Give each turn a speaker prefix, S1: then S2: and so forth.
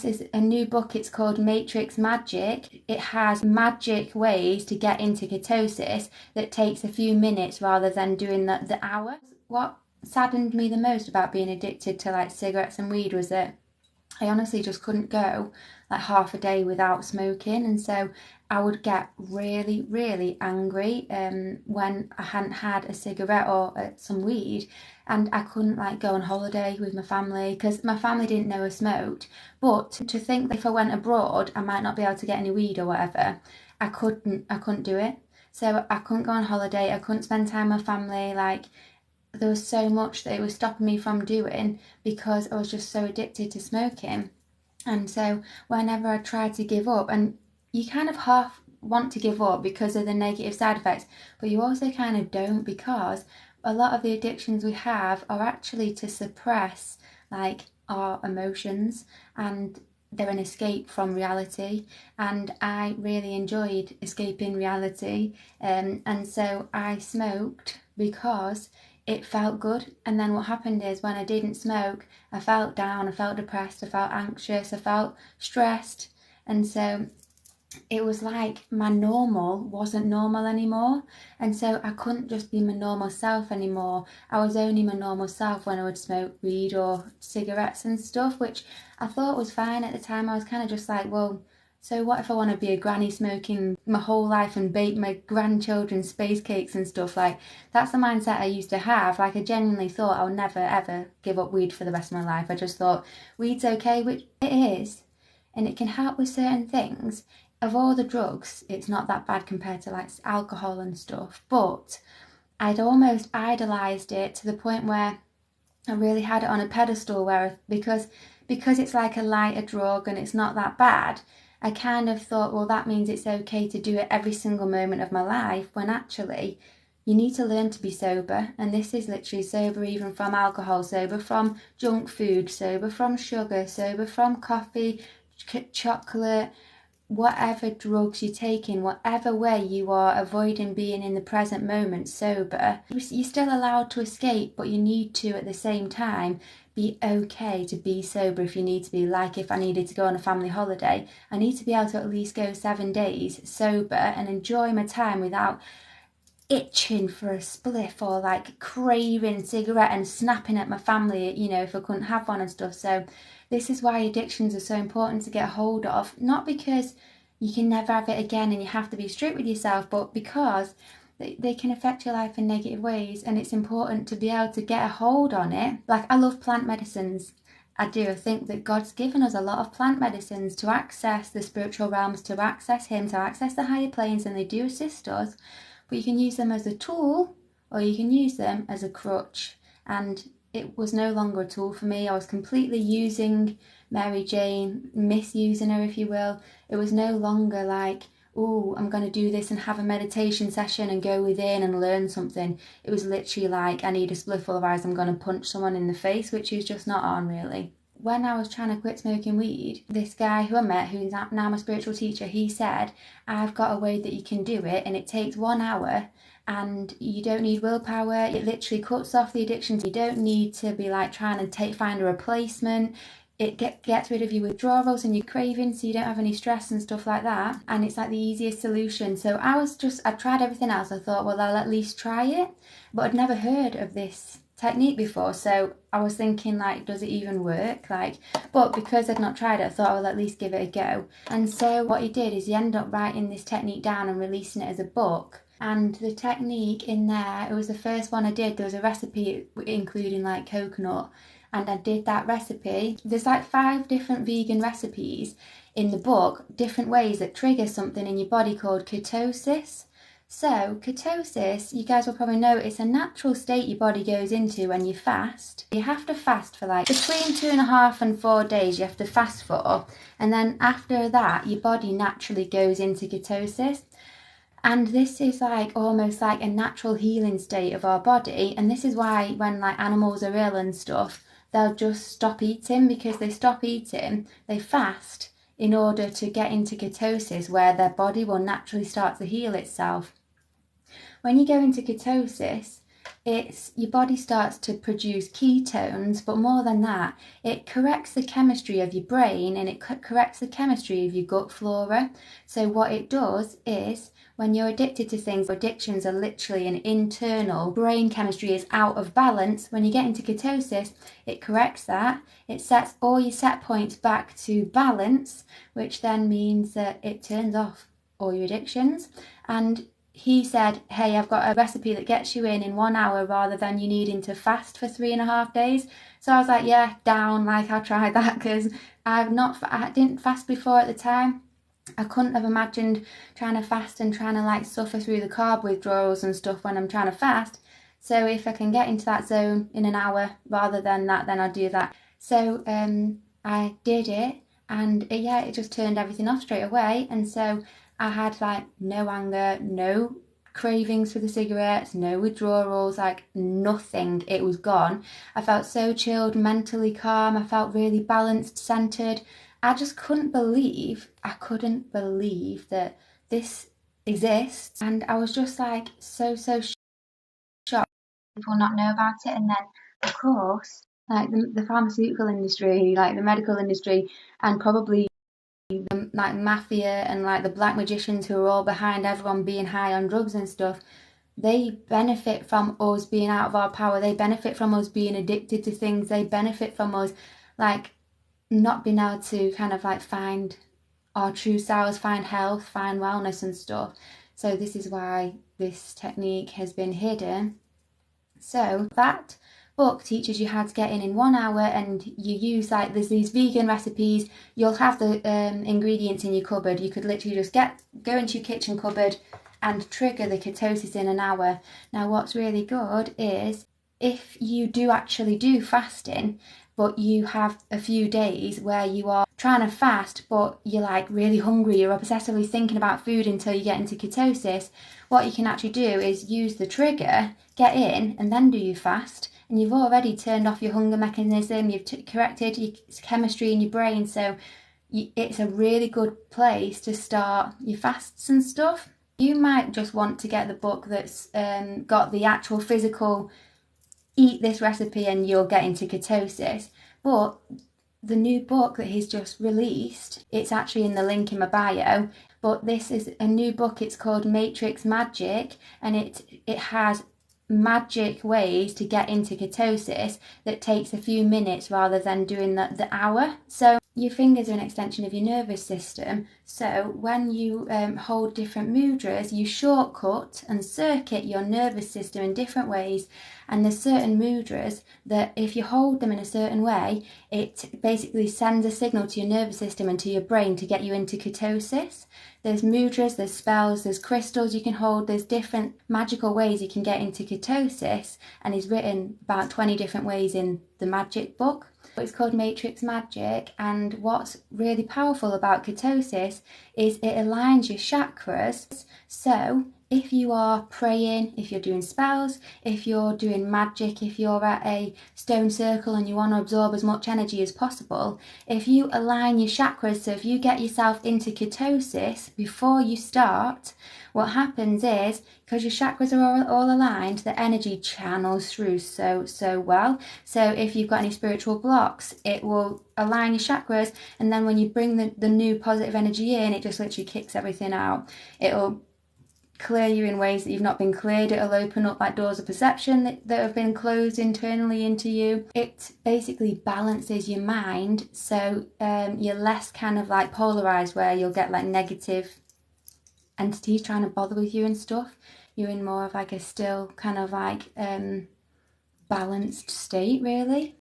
S1: this is a new book. It's called Matrix Magic. It has magic ways to get into ketosis that takes a few minutes rather than doing the hour. What saddened me the most about being addicted to like cigarettes and weed was that I honestly just couldn't go like half a day without smoking, and so I would get really, really angry when I hadn't had a cigarette or some weed, and I couldn't like go on holiday with my family because my family didn't know I smoked. But to think that if I went abroad, I might not be able to get any weed or whatever, I couldn't do it. So I couldn't go on holiday. I couldn't spend time with my family. Like, there was so much that it was stopping me from doing because I was just so addicted to smoking. And so whenever I tried to give up, and you kind of half want to give up because of the negative side effects, but you also kind of don't, because a lot of the addictions we have are actually to suppress like our emotions, and they're an escape from reality, and I really enjoyed escaping reality, and so I smoked because it felt good. And then what happened is when I didn't smoke, I felt down, I felt depressed, I felt anxious, I felt stressed, and so it was like my normal wasn't normal anymore, and so I couldn't just be my normal self anymore. I was only my normal self when I would smoke weed or cigarettes and stuff, which I thought was fine at the time. I was kind of just like, well, so what if I want to be a granny smoking my whole life and bake my grandchildren space cakes and stuff? Like, that's the mindset I used to have. Like, I genuinely thought I'll never ever give up weed for the rest of my life. I just thought weed's okay, which it is, and it can help with certain things. Of all the drugs, it's not that bad compared to like alcohol and stuff, but I'd almost idolized it to the point where I really had it on a pedestal, where because it's like a lighter drug and it's not that bad, I kind of thought, well, that means it's okay to do it every single moment of my life, when actually you need to learn to be sober. And this is literally sober even from alcohol, sober from junk food, sober from sugar, sober from coffee, chocolate, whatever drugs you're taking, whatever way you are avoiding being in the present moment sober, you're still allowed to escape, but you need to at the same time be okay to be sober if you need to be. Like, if I needed to go on a family holiday, I need to be able to at least go 7 days sober and enjoy my time without itching for a spliff or like craving cigarette and snapping at my family, you know, if I couldn't have one and stuff. So this is why addictions are so important to get a hold of, not because you can never have it again and you have to be strict with yourself, but because they can affect your life in negative ways, and it's important to be able to get a hold on it. Like, I love plant medicines. I do. I think that God's given us a lot of plant medicines to access the spiritual realms, to access Him, to access the higher planes, and they do assist us. But you can use them as a tool, or you can use them as a crutch. And it was no longer a tool for me. I was completely using Mary Jane, misusing her, if you will. It was no longer like, oh, I'm going to do this and have a meditation session and go within and learn something. It was literally like, I need a spliff, otherwise I'm going to punch someone in the face, which is just not on, really. When I was trying to quit smoking weed, this guy who I met, who's now my spiritual teacher, he said, I've got a way that you can do it, and it takes 1 hour, and you don't need willpower. It literally cuts off the addiction. You don't need to be like trying to find a replacement. It gets rid of your withdrawals and your cravings, so you don't have any stress and stuff like that. And it's like the easiest solution. So I tried everything else. I thought, well, I'll at least try it. But I'd never heard of this technique before, so I was thinking, like, does it even work? Like, but because I'd not tried it, I thought I'll at least give it a go. And so what he did is he ended up writing this technique down and releasing it as a book. And the technique in there, it was the first one I did. There was a recipe including like coconut, and I did that recipe. There's like 5 different vegan recipes in the book, different ways that trigger something in your body called ketosis. So ketosis, you guys will probably know, it's a natural state your body goes into when you fast. You have to fast for like between 2.5 and 4 days, you have to fast for. And then after that, your body naturally goes into ketosis. And this is like almost like a natural healing state of our body. And this is why when like animals are ill and stuff, they'll just stop eating, because they stop eating, they fast in order to get into ketosis, where their body will naturally start to heal itself. When you go into ketosis, it's your body starts to produce ketones, but more than that, it corrects the chemistry of your brain and it corrects the chemistry of your gut flora. So what it does is, when you're addicted to things, addictions are literally an internal brain chemistry is out of balance. When you get into ketosis, it corrects that. It sets all your set points back to balance, which then means that it turns off all your addictions. And he said, hey, I've got a recipe that gets you in 1 hour rather than you needing to fast for 3.5 days. So I was like, yeah, down, like I'll try that, because I didn't fast before at the time. I couldn't have imagined trying to fast and trying to like suffer through the carb withdrawals and stuff when I'm trying to fast. So if I can get into that zone in 1 hour rather than that, then I'll do that. So I did it, and it just turned everything off straight away. And so I had like no anger, no cravings for the cigarettes, no withdrawals, like nothing. It was gone. I felt so chilled, mentally calm. I felt really balanced, centered. I just couldn't believe that this exists. And I was just like so shocked people not know about it. And then of course, like the pharmaceutical industry, like the medical industry, and probably the like mafia and like the black magicians who are all behind everyone being high on drugs and stuff, they benefit from us being out of our power. They benefit from us being addicted to things. They benefit from us like not being able to kind of like find our true selves, find health, find wellness and stuff. So this is why this technique has been hidden. So that book teaches you how to get in 1 hour, and you use like there's these vegan recipes. You'll have the ingredients in your cupboard. You could literally just go into your kitchen cupboard and trigger the ketosis in 1 hour. Now what's really good is if you do actually do fasting, but you have a few days where you are trying to fast, but you're like really hungry, you're obsessively thinking about food until you get into ketosis, what you can actually do is use the trigger, get in, and then do your fast. And you've already turned off your hunger mechanism, you've corrected your chemistry in your brain, so it's a really good place to start your fasts and stuff. You might just want to get the book that's got the actual physical eat this recipe and you'll get into ketosis. But the new book that he's just released, it's actually in the link in my bio, but this is a new book. It's called Matrix Magic, and it has magic ways to get into ketosis that takes a few minutes rather than doing the hour. So your fingers are an extension of your nervous system. So when you hold different mudras, you shortcut and circuit your nervous system in different ways. And there's certain mudras that if you hold them in a certain way, it basically sends a signal to your nervous system and to your brain to get you into ketosis. There's mudras, there's spells, there's crystals you can hold, there's different magical ways you can get into ketosis, and he's written about 20 different ways in the magic book. It's called Matrix Magic, and what's really powerful about ketosis is it aligns your chakras. So if you are praying, if you're doing spells, if you're doing magic, if you're at a stone circle and you want to absorb as much energy as possible, if you align your chakras, so if you get yourself into ketosis before you start, what happens is, because your chakras are all aligned, the energy channels through so well. So if you've got any spiritual blocks, it will align your chakras, and then when you bring the new positive energy in, it just literally kicks everything out. It'll clear you in ways that you've not been cleared. It'll open up like doors of perception that have been closed internally into you. It basically balances your mind, so you're less kind of like polarized, where you'll get like negative entities trying to bother with you and stuff. You're in more of like a still kind of like balanced state, really.